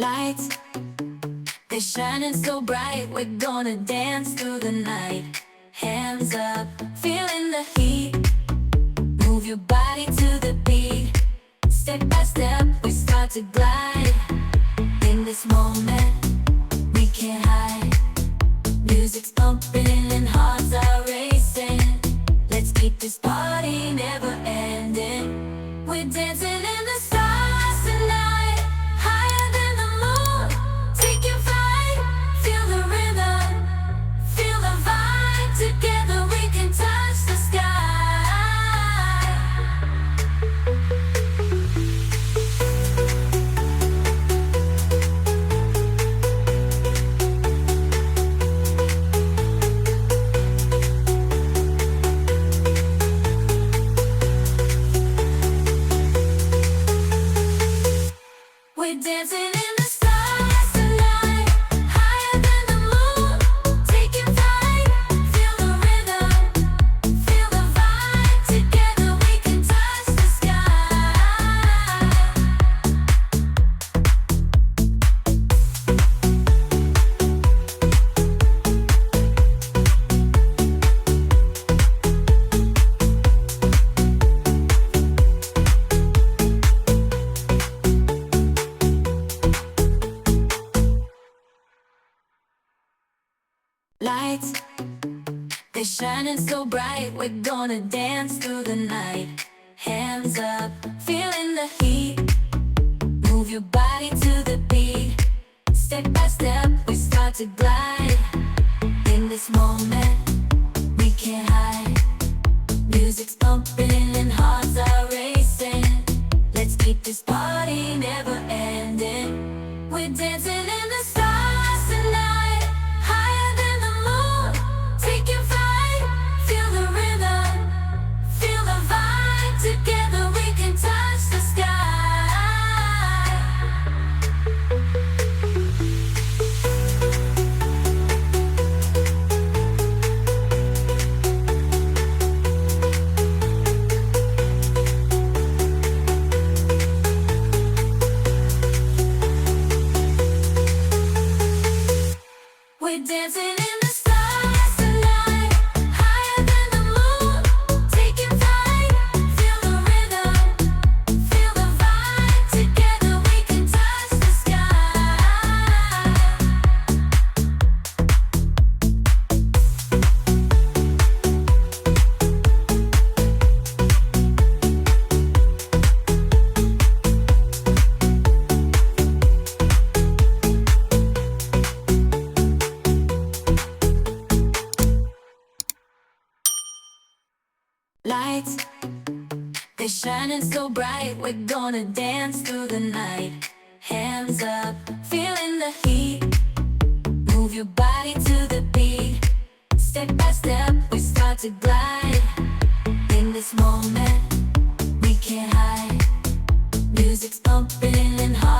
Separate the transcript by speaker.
Speaker 1: Lights, they're shining so bright. We're gonna dance through the night. Hands up, feeling the heat. Move your body to the beat. Step by step, we start to glide. In this moment, we can't hide. Music's pumping and hearts are racing. Let's keep this party never ending. We're dancing in the stars tonight, higher than the moon. Take your flight, feel the rhythm, feel the vibe. Together we can touch the sky. We're dancing in the stars tonight, higher than the moon. Take your flight, feel the rhythm, feel the vibe. Together we can touch the sky. Lights, they're shining so bright. We're gonna dance through the night. Hands up, feeling the heat. Move your body to the beat. Step by step, we start to glide. In this moment, we can't hide. Music's pumping and hearts are racing. Let's keep this party never ending. We're dancing in the stars tonight, higher than the moon. Take your flight, feel the rhythm, feel the vibe. Together we can touch the sky. We're dancing in the stars tonight, higher than the moon. Take your flight, feel the rhythm, feel the vibe. Together we can touch the sky. Lights, they're shining so bright. We're gonna dance through the night. Hands up, feeling the heat. Move your body to the beat. Step by step, we start to glide. In this moment, we can't hide. Music's pumping and hearts